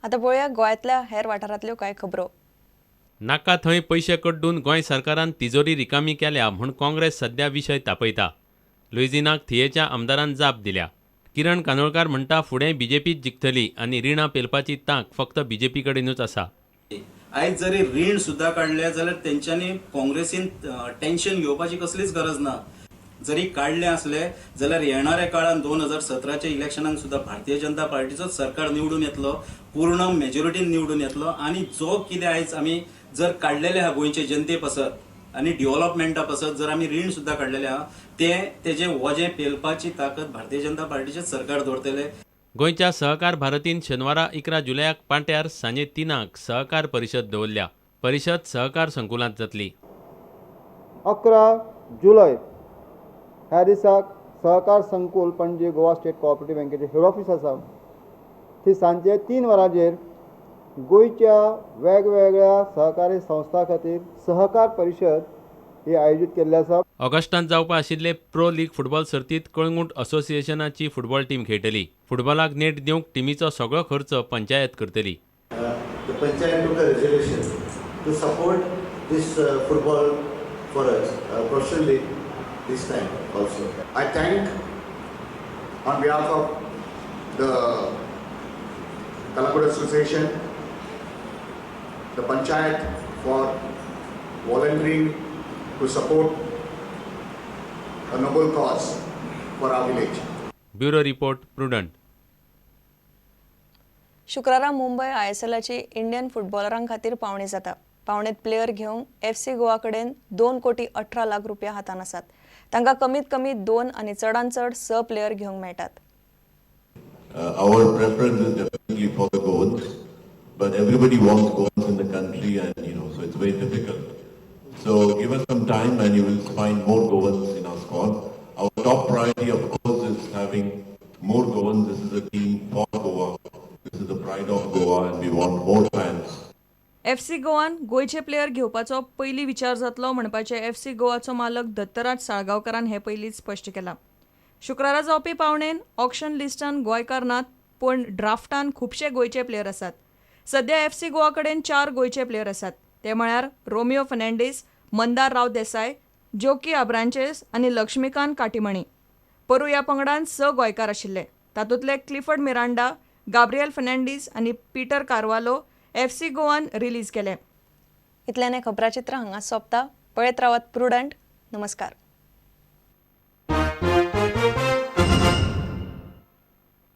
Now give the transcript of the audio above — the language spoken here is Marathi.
आता पळोवया गोंयांतल्या हेर वाठारांतल्यो कांय खबरो. नाका थंय पयशे कड्डून गोंय सरकारान तिजोरी रिकामी केल्या म्हूण काँग्रेस सध्या विशय तापयता. लुइजिनाक थियेच्या आमदारान जाप दिल्या. किरण कांदोळकार म्हणटा फुडें बीजेपीच जिखतली आनी रिणां पेलपाची तांक फक्त बीजेपी कडेनूच आसा. आयज जरी रीण सुद्धा काढले जाल्यार तेंच्यांनी काँग्रेसीन टेन्शन घेवपाची कसलीच गरज ना. जरी काढले असले जाल्यार येणाऱ्या काळात 2017च्या इलेक्शनाक सुद्धा भारतीय जनता पार्टीचोच सरकार निवडून येतलो, पूर्ण मेजॉरिटीन निवडून येतलो. आणि जो कितें आयज आमी जर काढलेले आहा गोंयचे जनते पासत आनी डेव्हलपमेंटा पासत जर आमी रीण सुद्धा काढलेले आहा तेजे वजें पेलपाची ताकद भारतीय जनता पार्टीचेच सरकार दवरतले. गोंयच्या सहकार भारतीन शेनवारा 11 जुलयाक पांट्यार सांजे 3 सहकार परिशद दवरल्या. परिशद सहकार संकुलांत जातली. 11 जुलय ह्या दिसाक सहकार संकुल पणजी गोवा स्टेट कोऑपरेटीव बँकेचे हेड ऑफिस आसा थंय सांजे 3 वरांचेर गोंयच्या वेगवेगळ्या सहकारी संस्था खातीर सहकार परिशद ही आयोजीत केल्ली आसा. ऑगस्टांत जावपा आशिल्ले प्रो लीग फुटबॉल सर्तींत कळंगूट असोसिएशनाची फुटबॉल टीम खेळटली. फुटबॉलाक नेट दिवंक टिमीचो सगळो खर्च पंचायत करतली. The panchayat took a resolution to support this football for us professionally this time also. I thank on behalf of the Kalakud Association, the panchayat for volunteering to support a noble cause for our village. Bureau report prudent. शुक्रारा मुंबय ISLची इंडियन फुटबॉलरां खातीर पावणी जाता. पावणेत प्लेयर घेवंक FC गोवा कडेन 2 कोटी 18 लाख रुपया हातान आसात. तांकां कमीत कमी 2 आनी चडांत चड 6 प्लेयर घेवंक मेळटात. Our preference is definitely for the Goans, but everybody wants Goans in the country, and so it's very difficult. So give us some time, and you will find more Goans in our squad. Our top priority, of course, is having more Goans. This is a team for Goa. This is the pride of Goa, and we want more fans. FC गोवान गोंयचे प्लेयर घेवपाचो पयली विचार जातलो म्हणपाचे FC गोवाचो मालक दत्तराज साळगांवकारान हे पयलींच स्पश्ट केला. शुक्रारा जावपी पावणेन ऑक्शन लिस्टान गोंयकार नात, पूण ड्राफ्टान खुबशे गोंयचे प्लेयर आसात. सध्या FC गोवा कडेन 4 गोंयचे प्लेयर आसात. ते म्हळ्यार रोमियो फर्नांडीस, मंदार राव देसाय, जोकी आब्रांचेस आनी लक्ष्मीकांत काटीमणी. परू ह्या पंगडान 6 गोंयकार आशिल्ले. तातूंतले क्लिफर्ड मिरांडा, गाब्रिएल फर्नांडीस आनी पीटर कार्वालो FC गोवान रिलीज केले. इतल्यान खबराचित्र हांगा सोंपता. पळयत रावात प्रुडंट. नमस्कार.